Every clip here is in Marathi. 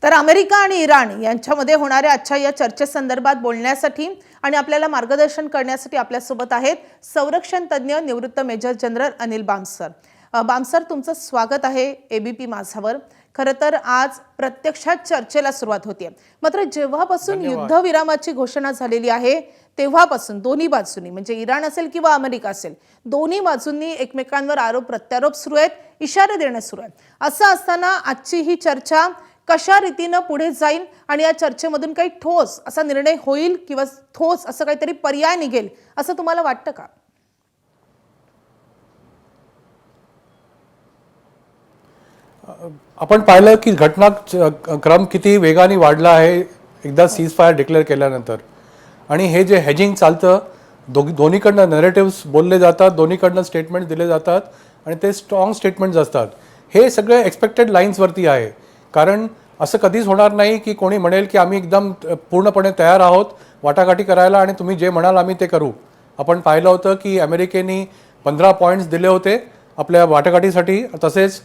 तर अमेरिका आणि इराण यांच्यामध्ये होणाऱ्या आजच्या या चर्चेसंदर्भात बोलण्यासाठी आणि आपल्याला मार्गदर्शन करण्यासाठी आपल्यासोबत आहेत संरक्षण तज्ञ निवृत्त मेजर जनरल अनिल बामसर. बामसर, तुमचं स्वागत आहे एबीपी माझावर. खरं तर आज प्रत्यक्षात चर्चेला सुरुवात होते. मात्र जेव्हापासून युद्धविरामाची घोषणा झालेली आहे तेव्हापासून दोन्ही बाजूंनी, म्हणजे इराण असेल किंवा अमेरिका असेल, दोन्ही बाजूंनी एकमेकांवर आरोप प्रत्यारोप सुरू आहेत, इशारे देणं सुरू आहे. असं असताना आजची ही चर्चा कशा रीतीने पुढे जाईल आणि या चर्चेमधून काही ठोस असा निर्णय होईल किंवा ठोस असं काहीतरी पर्याय निघेल असं तुम्हाला वाटतं का? आपण पाहिलं की घटनाक्रम किती वेगाने वाढला आहे एकदा सीज फायर डिक्लेअर केल्यानंतर. आणि हे जे हेजिंग चालतं, दोन्हीकडनं नरेटिव्स बोलले जातात, दोन्हीकडनं स्टेटमेंट दिले जातात आणि ते स्ट्रॉंग स्टेटमेंट्स असतात. हे सगळे एक्सपेक्टेड लाईन्सवरती आहे. कारण असं कधीच होणार नाही की कोणी म्हणेल की आम्ही एकदम पूर्णपणे तयार आहोत वाटाघाटी करायला आणि तुम्ही जे म्हणाल आम्ही ते करू. आपण पाहिलं होतं की अमेरिकेने 15 पॉईंट्स दिले होते आपल्या वाटाघाटीसाठी, तसेच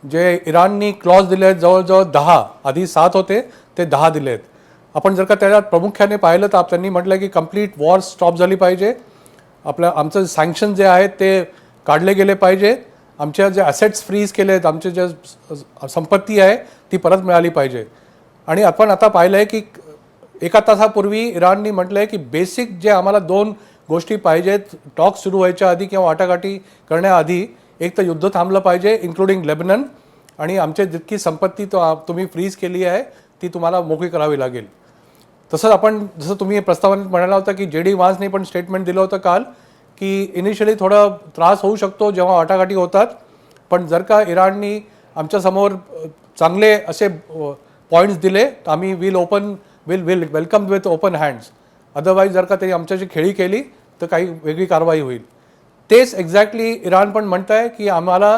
जे इराणनी क्लॉज दिले आहेत जवळजवळ 10, आधी 7 होते ते 10 दिले आहेत. आपण जर का त्याच्यात प्रामुख्याने पाहिलं तर त्यांनी म्हटलं की कंप्लीट वॉर स्टॉप झाली पाहिजे, आमचं सँक्शन जे आहेत ते काढले गेले पाहिजे, आमच्या जे ॲसेट्स फ्रीज केले आहेत, आमचे जे संपत्ती आहे ती परत मिळाली पाहिजे. आणि आपण आता पाहिलं आहे की एका तासापूर्वी इराणनी म्हटलं आहे की बेसिक जे आम्हाला 2 गोष्टी पाहिजेत टॉक सुरू व्हायच्या आधी किंवा वाटाघाटी करण्याआधी. एक तर युद्ध थांबलं पाहिजे इन्क्लुडिंग लेबनन, आणि आमची जितकी संपत्ती तुम्ही फ्रीज केली आहे ती तुम्हाला मोकळी करावी लागेल. तसंच जसं तुम्ही प्रस्तावनेत म्हणाला होता की JD व्हान्सने पण स्टेटमेंट दिलं होतं काल की इनिशियली थोडा त्रास होऊ शकतो जेव्हा वाटाघाटी होतात, पण जर का इराणनी आमच्यासमोर चांगले असे पॉईंट्स दिले तर आम्ही will welcome with open hands. Otherwise जर का त्यांनी आमच्याशी खेळी केली तर काही वेगळी कारवाई होईल. तेच एक्झॅक्टली इराण पण म्हणत आहे की आम्हाला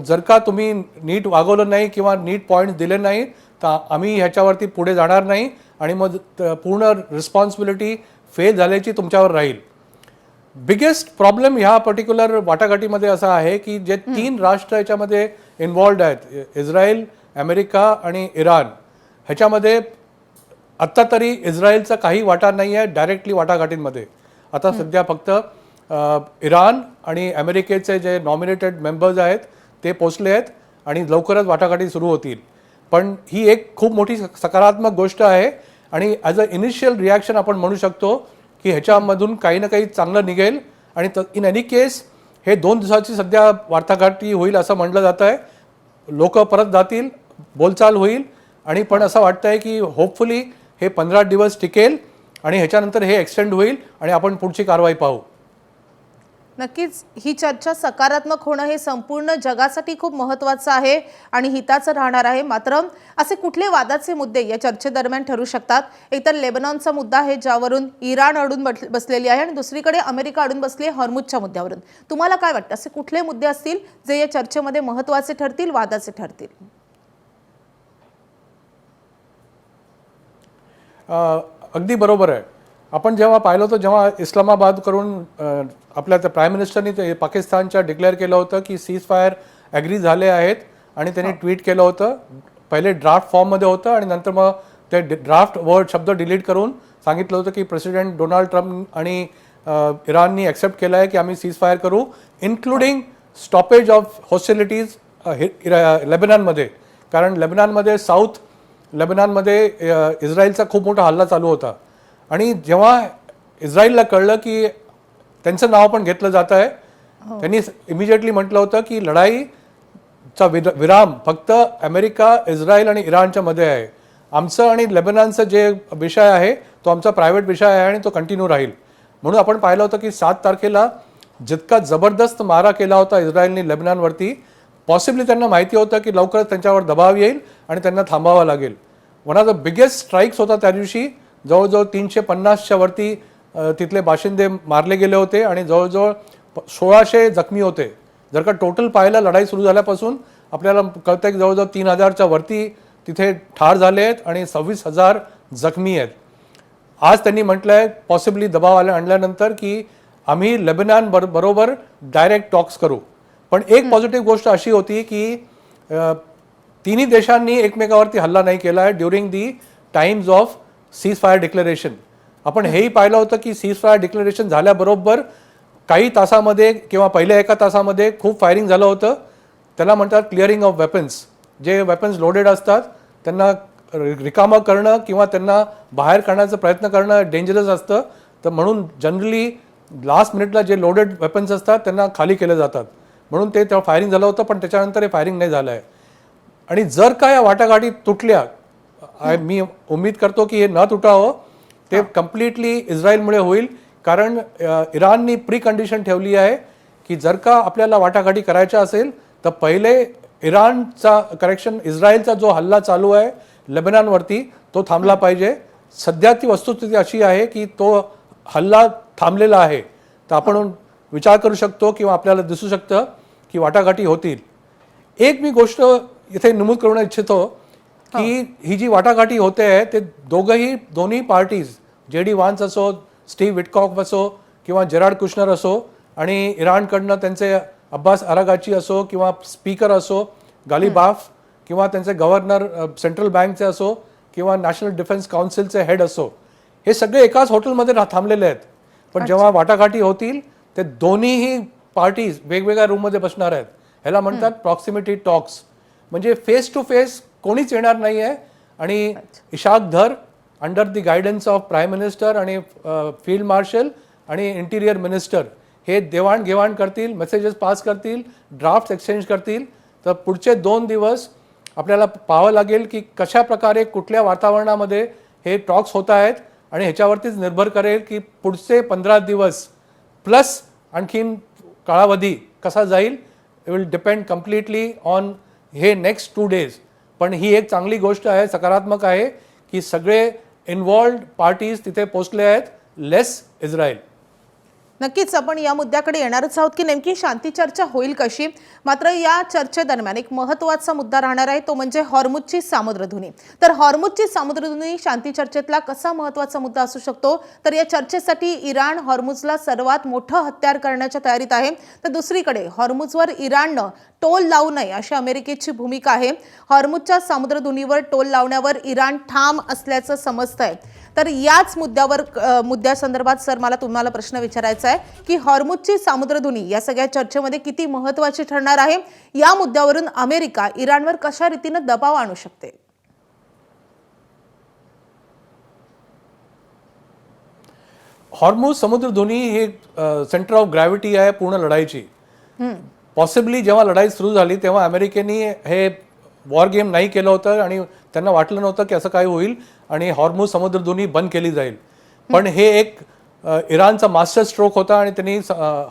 जर का तुम्ही नीट वागवलं नाही किंवा नीट पॉईंट्स दिले नाही तर आम्ही ह्याच्यावरती पुढे जाणार नाही आणि मग पूर्ण रिस्पॉन्सिबिलिटी फेल झाल्याची तुमच्यावर राहील. बिगेस्ट प्रॉब्लेम ह्या पर्टिक्युलर वाटाघाटीमध्ये असा आहे की जे 3 राष्ट्र ह्याच्यामध्ये इन्व्हॉल्ड आहेत, इस्रायल, अमेरिका आणि इराण, ह्याच्यामध्ये आत्ता तरी इस्रायलचा काही वाटा नाही आहे डायरेक्टली वाटाघाटींमध्ये. आता सध्या फक्त इराण आणि अमेरिकेचे जे नॉमिनेटेड मेंबर्स आहेत ते पोचले आहेत आणि लवकरच वाटाघाटी सुरू होतील. पण ही एक खूप मोठी सकारात्मक गोष्ट आहे आणि ॲज अ इनिशियल रिॲक्शन आपण म्हणू शकतो की ह्याच्यामधून काही ना काही चांगलं निघेल. आणि इन एनी केस हे 2 दिवसाची सध्या वाटाघाटी होईल असं म्हटलं जातं आहे. लोक परत जातील, बोलचाल होईल, आणि पण असं वाटतं आहे की होपफुली हे 15 दिवस टिकेल आणि ह्याच्यानंतर हे एक्सटेंड होईल आणि आपण पुढची कारवाई पाहू. नक्कीच ही चर्चा सकारात्मक होणं हे संपूर्ण जगासाठी खूप महत्त्वाचं आहे आणि हिताचं राहणार आहे. मात्र असे कुठले वादाचे मुद्दे या चर्चेदरम्यान ठरू शकतात? एकतर लेबनॉनचा मुद्दा आहे ज्यावरून इराण अडून बसलेली आहे आणि दुसरीकडे अमेरिका अडून बसली आहे हॉर्मुझच्या मुद्द्यावरून. तुम्हाला काय वाटतं, असे कुठले मुद्दे असतील जे या चर्चेमध्ये महत्त्वाचे ठरतील, वादाचे ठरतील? अगदी बरोबर आहे. आपण जेव्हा पाहिलं होतं, जेव्हा इस्लामाबाद करून आपल्या त्या प्राईम मिनिस्टरनी पाकिस्तानच्या डिक्लेअर केलं होतं की सीज फायर ॲग्री झाले आहेत आणि त्यांनी ट्विट केलं होतं. पहिले ड्राफ्ट फॉर्ममध्ये होतं आणि नंतर मग ते ड्राफ्ट शब्द डिलीट करून सांगितलं होतं की प्रेसिडेंट डोनाल्ड ट्रम्प आणि इराणनी ॲक्सेप्ट केलं आहे की आम्ही सीज फायर करू, इन्क्लुडिंग स्टॉपेज ऑफ हॉस्टिलिटीज लेबनॉनमध्ये. कारण लेबनॉनमध्ये साऊथ लेबनॉनमध्ये इस्रायलचा खूप मोठा हल्ला चालू होता आणि जेव्हा इस्रायलला कळलं की त्यांचं नाव पण घेतलं जात आहे, त्यांनी इमिजिएटली म्हटलं होतं की लढाईचा विराम फक्त अमेरिका, इस्रायल आणि इराणच्या मध्ये आहे. आमचं आणि लेबनॉनचं जे विषय आहे तो आमचा प्रायव्हेट विषय आहे आणि तो कंटिन्यू राहील. म्हणून आपण पाहिलं होतं की 7 तारखेला जितका जबरदस्त मारा केला होता इस्रायलने लेबनॉनवरती, पॉसिबली त्यांना माहिती होतं की लवकरच त्यांच्यावर दबाव येईल आणि त्यांना थांबावं लागेल. One of the biggest strikes होता त्या दिवशी. जवळजवळ 350च्या वरती तिथले बाशिंदे मारले गेले होते आणि जवळजवळ 1600 जखमी होते. जर का टोटल पाहायला लढाई सुरू झाल्यापासून आपल्याला कळतं की जवळजवळ 3000च्या वरती तिथे ठार झाले आहेत आणि 26,000 जखमी आहेत. आज त्यांनी म्हटलं आहे पॉसिबली दबाव आणल्यानंतर की आम्ही लेबनॉन बरोबर डायरेक्ट टॉक्स करू. पण एक पॉझिटिव्ह गोष्ट अशी होती की तिन्ही देशांनी एकमेकावरती हल्ला नाही केला आहे during the times of cease fire declaration. आपण हेही पाहिलं होतं की सीज फायर डिक्लेरेशन झाल्याबरोबर काही तासामध्ये किंवा पहिल्या एका तासामध्ये खूप फायरिंग झालं होतं. त्याला म्हणतात क्लिअरिंग ऑफ वेपन्स. जे वेपन्स लोडेड असतात त्यांना रिकामं करणं किंवा त्यांना बाहेर काढण्याचा प्रयत्न करणं डेंजरस असतं. तर म्हणून जनरली लास्ट मिनिटला जे लोडेड वेपन्स असतात त्यांना खाली केले जातात. म्हणून ते तेव्हा फायरिंग झालं होतं, पण त्याच्यानंतर हे फायरिंग नाही झालं आहे. आणि जर का या वाटाघाटी तुटल्या, मी उम्मीद करतो की हे न तुटावं, ते कम्प्लिटली इस्रायलमुळे होईल. कारण इराणनी प्री कंडिशन ठेवली आहे की जर का आपल्याला वाटाघाटी करायच्या असेल तर पहिले इराणचा इस्रायलचा जो हल्ला चालू आहे लेबनॉनवरती तो थांबला पाहिजे. सध्या ती वस्तुस्थिती अशी आहे की तो हल्ला थांबलेला आहे. तर आपण विचार करू शकतो किंवा आपल्याला दिसू शकतं की वाटाघाटी होतील. एक मी गोष्ट इथे नमूद करू इच्छितो की ही जी वाटाघाटी होते आहे ते दोन्ही पार्टीज, JD व्हान्स असो, स्टीव्ह विटकॉफ असो किंवा जेरार्ड कुशनर असो, आणि इराणकडनं त्यांचे अब्बास अरागाची असो किंवा स्पीकर असो गालिबाफ, किंवा त्यांचे गव्हर्नर सेंट्रल बँकचे असो किंवा नॅशनल डिफेन्स काउन्सिलचे हेड असो, हे सगळे एकाच हॉटेलमध्ये थांबलेले आहेत. पण जेव्हा वाटाघाटी होतील ते दोन्हीही पार्टीज वेगवेगळ्या रूममध्ये बसणार आहेत. ह्याला म्हणतात प्रॉक्सिमिटी टॉक्स. म्हणजे फेस टू फेस कोणीच येणार नाही आहे. आणि इशाक धर under the guidance of prime minister आणि फील्ड मार्शल आणि इंटिरियर मिनिस्टर हे देवाणघेवाण करतील, मेसेजेस पास करतील, ड्राफ्ट एक्सचेंज करतील. तर पुढचे 2 दिवस आपल्याला पाहावं लागेल की कशा प्रकारे कुठल्या वातावरणामध्ये हे टॉक्स होत आहेत. आणि ह्याच्यावरतीच निर्भर करेल की पुढचे 15 दिवस प्लस आणखीन कालावधी कसा जाईल. It will depend completely on हे नेक्स्ट 2 days. पण ही एक चांगली गोष्ट आहे, सकारात्मक आहे की सगळे इन्व्हॉल्ड पार्टीज तिथे पोहोचले आहेत, लेस इस्रायल. नक्कीच आपण या मुद्द्याकडे येणारच आहोत की नेमकी शांती चर्चा होईल कशी. मात्र या चर्चेदरम्यान एक महत्त्वाचा मुद्दा राहणार आहे, तो म्हणजे हॉर्मुझची सामुद्रधुनी. तर हॉर्मुझची सामुद्रधुनी शांती चर्चेतला कसा महत्त्वाचा मुद्दा असू शकतो, तर या चर्चेसाठी इराण हॉर्मुझला सर्वात मोठं हत्यार करण्याच्या तयारीत आहे. तर दुसरीकडे हॉर्मुझवर इराणनं टोल लावू नये अशी अमेरिकेची भूमिका आहे. हॉर्मुझच्या सामुद्रधुनीवर टोल लावण्यावर इराण ठाम असल्याचं समजतंय. तर याच मुद्द्यासंदर्भात सर मला तुम्हाला प्रश्न विचारायचा आहे की हॉर्मुझची सामुद्रधुनी या सगळ्या चर्चेमध्ये किती महत्त्वाची ठरणार आहे. या मुद्द्यावरून अमेरिका इराणवर कशा रीतीनं दबाव आणू शकते. हॉर्मुझ समुद्रधुनी हे सेंटर ऑफ ग्रॅव्हिटी आहे पूर्ण लढाईची. पॉसिबली जेव्हा लढाई सुरू झाली तेव्हा अमेरिकेने हे वॉर गेम नाही केलं होतं आणि त्यांना वाटलं नव्हतं की असं काय होईल आणि हॉर्मुझ समुद्रधुनी बंद केली जाईल. पण हे एक इराणचा मास्टर स्ट्रोक होता आणि त्यांनी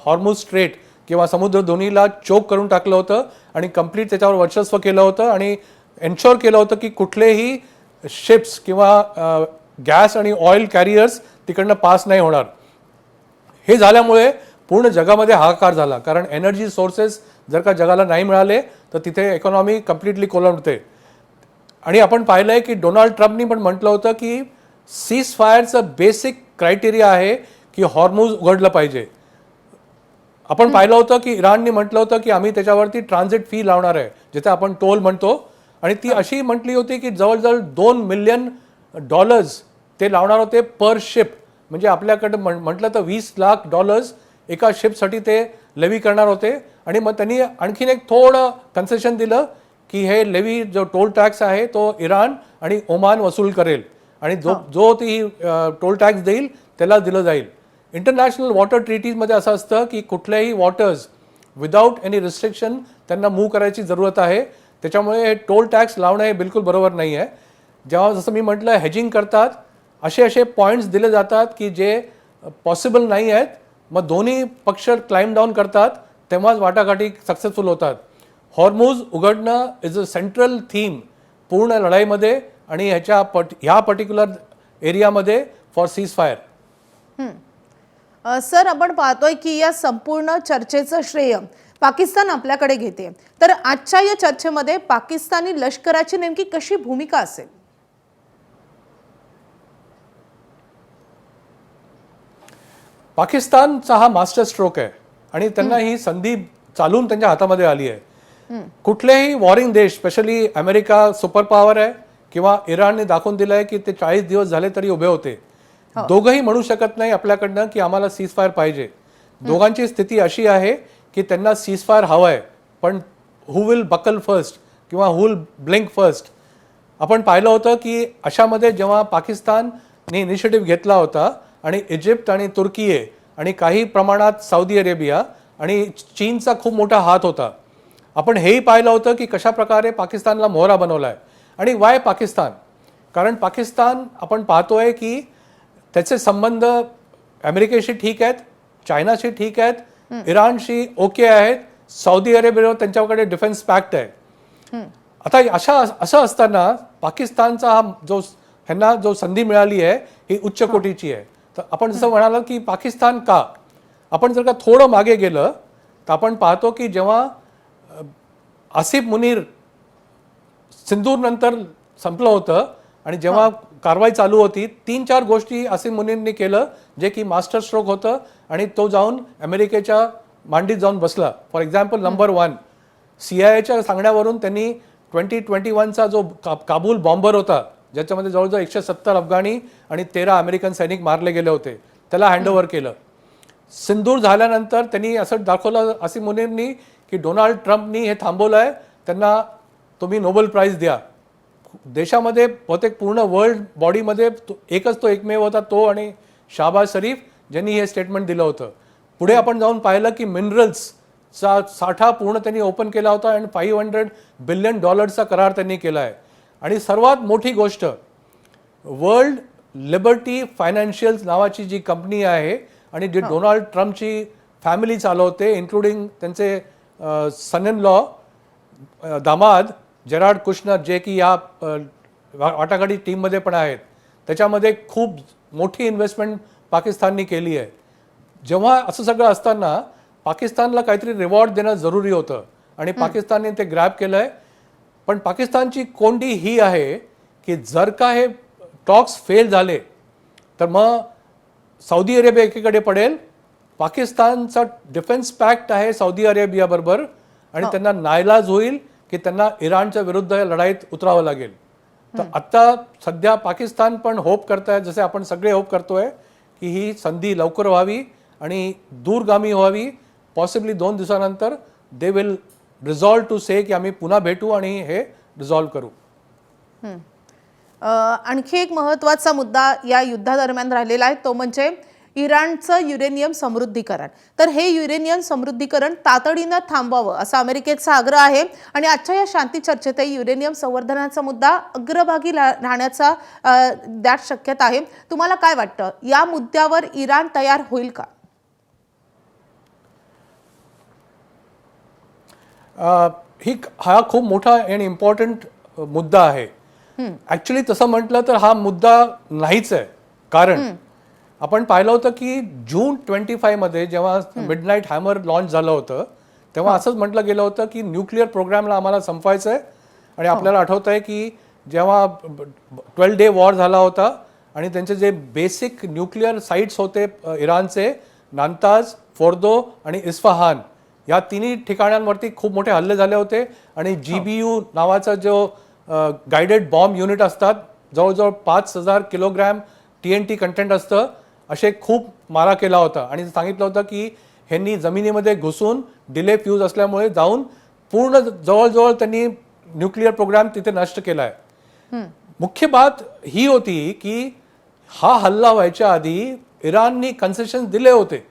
हॉर्मुझ स्ट्रेट किंवा समुद्रधुनीला चोक करून टाकलं होतं आणि कंप्लीट त्याच्यावर वर्चस्व केलं होतं आणि एन्श्योर केलं होतं की कुठलेही शिप्स किंवा गॅस आणि ऑइल कॅरियर्स तिकडनं पास नाही होणार. हे झाल्यामुळे पूर्ण जगामध्ये हाहाकार झाला. कारण एनर्जी सोर्सेस जर का जगाला नाही मिळाले तर तिथे इकॉनॉमी कम्प्लिटली कोलमडते. आणि आपण पाहिलं आहे की डोनाल्ड ट्रम्पनी पण म्हटलं होतं की सीज फायरचं बेसिक क्रायटेरिया आहे की हॉर्मुझ उघडलं पाहिजे. आपण पाहिलं होतं की इराणनी म्हटलं होतं की आम्ही त्याच्यावरती ट्रान्झिट फी लावणार आहे, जिथे आपण टोल म्हणतो. आणि ती अशी म्हटली होती की जवळजवळ $2 मिलियन ते लावणार होते पर शिप. म्हणजे आपल्याकडे म्हटलं तर $20 लाख एका शिपसाठी ते लेवी करणार होते. आणि मग त्यांनी आणखीन एक थोडं कन्सेशन दिलं की हे लेवी जो टोल टॅक्स आहे तो इराण आणि ओमान वसूल करेल आणि जो ती टोल टॅक्स देईल त्याला दिलं जाईल. इंटरनॅशनल वॉटर ट्रीटीजमध्ये असं असतं की कुठल्याही वॉटर्स विदाऊट एनी रिस्ट्रिक्शन त्यांना मूव्ह करायची जरूरत आहे. त्याच्यामुळे हे टोल टॅक्स लावणं हे बिलकुल बरोबर नाही आहे. जेव्हा जसं मी म्हटलं हेजिंग करतात असे पॉईंट्स दिले जातात की जे पॉसिबल नाही आहेत, मग दोन्ही पक्ष क्लाइम डाऊन करतात, तेव्हाच वाटाघाटी सक्सेसफुल होतात. हॉर्मुझ उघडणं इज अ सेंट्रल थीम पूर्ण लढाईमध्ये आणि ह्या पर्टिक्युलर एरियामध्ये फॉर सीज फायर. सर आपण पाहतोय की या संपूर्ण चर्चेचं श्रेय पाकिस्तान आपल्याकडे घेते. तर आजच्या या चर्चेमध्ये पाकिस्तानी लष्कराची नेमकी कशी भूमिका असेल. पाकिस्तानचा हा मास्टर स्ट्रोक आहे आणि त्यांना ही संधी चालून त्यांच्या हातामध्ये आली आहे. कुठलेही वॉरिंग देश, स्पेशली अमेरिका सुपर पॉवर आहे किंवा इराणने दाखवून दिलं आहे की ते 40 दिवस झाले तरी उभे होते. दोघंही म्हणू शकत नाही आपल्याकडनं की आम्हाला सीज फायर पाहिजे. दोघांची स्थिती अशी आहे की त्यांना सीज फायर हवं आहे, पण हु विल बकल फर्स्ट किंवा हु विल ब्लिंक फर्स्ट. आपण पाहिलं होतं की अशामध्ये जेव्हा पाकिस्तानने इनिशिएटिव्ह घेतला होता आणि इजिप्त आणि तुर्की आणि काही प्रमाणात सौदी अरेबिया आणि चीनचा खूप मोठा हात होता. आपण हेही पाहिलं होतं की कशा प्रकारे पाकिस्तानला मोहरा बनवला आहे. आणि वाय पाकिस्तान? कारण पाकिस्तान आपण पाहतोय की त्याचे संबंध अमेरिकेशी ठीक आहेत, चायनाशी ठीक आहेत, इराणशी ओके आहेत, सौदी अरेबियावर त्यांच्याकडे डिफेन्स पॅक्ट आहे. आता असं असताना पाकिस्तानचा हा ह्यांना जो संधी मिळाली आहे ही उच्च कोटीची आहे. तर आपण जसं म्हणाल की पाकिस्तान का, आपण जर का थोडं मागे गेलं तर आपण पाहतो की जेव्हा आसिफ मुनीर सिंदूर नंतर संपलं होतं आणि जेव्हा कारवाई चालू होती, 3-4 गोष्टी आसिफ मुनीरने केलं जे की मास्टर स्ट्रोक होतं आणि तो जाऊन अमेरिकेच्या मांडीत जाऊन बसला. फॉर एक्झाम्पल, नंबर 1, CIA सांगण्यावरून त्यांनी 2021चा जो काबूल बॉम्बर होता ज्याच्यामध्ये जवळजवळ 170 अफगाणी आणि 13 अमेरिकन सैनिक मारले गेले होते, त्याला हँडओव्हर केलं. सिंदूर झाल्यानंतर त्यांनी असं दाखवलं आसिफ मुनीरनी की डोनाल्ड ट्रम्पनी हे थांबवलं आहे, त्यांना तुम्ही नोबेल प्राइज द्या. देशामध्ये बहुतेक पूर्ण वर्ल्ड बॉडीमध्ये एकच तो एकमेव होता, तो आणि शाहबाज शरीफ ज्यांनी हे स्टेटमेंट दिलं होतं. पुढे आपण जाऊन पाहिलं की मिनरल्सचा साठा पूर्ण त्यांनी ओपन केला होता आणि $500 बिलियन करार त्यांनी केला आहे. आणि सर्वात मोठी गोष्ट, वर्ल्ड लिबर्टी फायनान्शियल नावाची जी कंपनी आहे आणि जी डोनाल्ड ट्रम्पची फॅमिली चालवते, इन्क्लुडिंग त्यांचे सन इन लॉ दामाद जेरार्ड कुशनर, जे की या वाटाघाटी टीममध्ये पण आहेत, त्याच्यामध्ये खूप मोठी इन्व्हेस्टमेंट पाकिस्ताननी केली आहे. जेव्हा असं सगळं असताना पाकिस्तानला काहीतरी रिवॉर्ड देणं जरुरी होतं आणि पाकिस्तानने ते ग्रॅब केलं आहे. पण पाकिस्तानची कोंडी ही आहे की जर का हे टॉक्स फेल झाले तर मग सौदी अरेबिया एकीकडे पडेल, पाकिस्तानचा डिफेन्स पॅक्ट आहे सौदी अरेबियाबरोबर आणि त्यांना नाईलाज होईल की त्यांना इराणच्या विरुद्ध लढाईत उतरावं लागेल. तर आता सध्या पाकिस्तान पण होप करताय, जसे आपण सगळे होप करतोय की ही संधी लवकर व्हावी आणि दूरगामी व्हावी. पॉसिबली 2 दिवसानंतर दे विल रिझॉल्व टू से की आम्ही पुन्हा भेटू आणि हे रिझॉल्व करू. आणखी एक महत्त्वाचा मुद्दा या युद्धादरम्यान राहिलेला आहे, तो म्हणजे इराणचं युरेनियम समृद्धीकरण. तर हे युरेनियम समृद्धीकरण तातडीनं थांबवावं असा अमेरिकेचा आग्रह आहे आणि आजच्या या शांती चर्चेतही युरेनियम संवर्धनाचा मुद्दा अग्रभागी राहण्याचा दाट शक्यता आहे. तुम्हाला काय वाटतं, या मुद्द्यावर इराण तयार होईल का? हा खूप मोठा आणि इम्पॉर्टंट मुद्दा आहे. ऍक्च्युली तसं म्हटलं तर हा मुद्दा नाहीच आहे. कारण आपण पाहिलं होतं की जून 25 मध्ये जेव्हा मिडनाईट हॅमर लॉन्च झालं होतं तेव्हा असंच म्हटलं गेलं होतं की न्यूक्लिअर प्रोग्रामला आम्हाला संपवायचं आहे. आणि आपल्याला आठवत आहे की जेव्हा 12 डे वॉर झाला होता आणि त्यांचे जे बेसिक न्यूक्लिअर साईट्स होते इराणचे, नांताज, फोर्दो आणि इस्फहान, या तिन्ही ठिकाणांवरती खूप मोठे हल्ले झाले होते. आणि GBU नावाचा जो गायडेड बॉम्ब युनिट असतात, जवळजवळ 5000 किलोग्रॅम TNT कंटेंट असतं, असे खूप मारा केला होता. आणि सांगितलं होतं की ह्यांनी जमिनीमध्ये घुसून डिले फ्यूज असल्यामुळे जाऊन पूर्ण जवळजवळ त्यांनी न्यूक्लिअर प्रोग्राम तिथे नष्ट केला आहे. मुख्य बात ही होती की हा हल्ला व्हायच्या आधी इराणनी कन्सेशन दिले होते.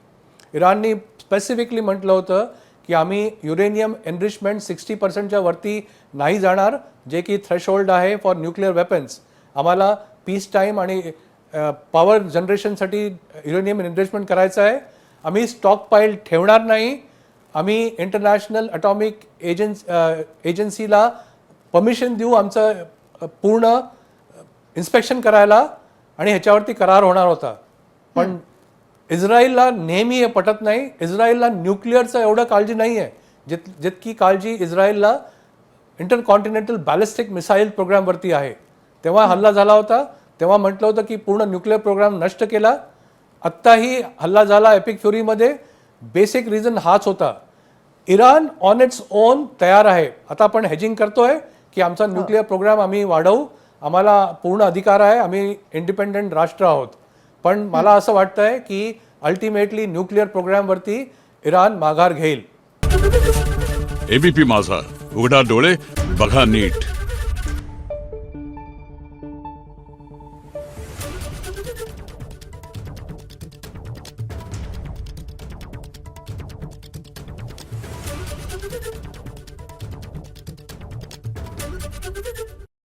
इराणनी स्पेसिफिकली म्हटलं होतं की आम्ही युरेनियम एनरिचमेंट 60% वरती नाही जाणार, जे की थ्रेशहोल्ड आहे फॉर न्यूक्लिअर वेपन्स. आम्हाला पीस टाईम आणि पॉवर जनरेशनसाठी युरेनियम एनरिचमेंट करायचं आहे. आम्ही स्टॉक पाईल ठेवणार नाही. आम्ही इंटरनॅशनल अटॉमिक एजन्सीला परमिशन देऊ आमचं पूर्ण इन्स्पेक्शन करायला आणि ह्याच्यावरती करार होणार होता. पण इस्रायलला नेहमी हे पटत नाही. इस्रायलला न्यूक्लिअरचं एवढं काळजी नाही आहे जितकी काळजी इस्रायलला इंटरकॉन्टिनेंटल बॅलिस्टिक मिसाईल प्रोग्रामवरती आहे. तेव्हा हल्ला झाला होता, तेव्हा म्हटलं होतं की पूर्ण न्यूक्लिअर प्रोग्राम नष्ट केला. आत्ताही हल्ला झाला एपिक फ्युरीमध्ये, बेसिक रिझन हाच होता. इराण ऑन इट्स ओन तयार आहे. आता आपण हेजिंग करतोय की आमचा न्यूक्लिअर प्रोग्राम आम्ही वाढवू, आम्हाला पूर्ण अधिकार आहे, आम्ही इंडिपेंडंट राष्ट्र आहोत. पण मला असं वाटतंय की अल्टिमेटली न्यूक्लिअर प्रोग्रामवरती इराण माघार घेईल. एबीपी माझा, उघडा डोळे बघा नीट.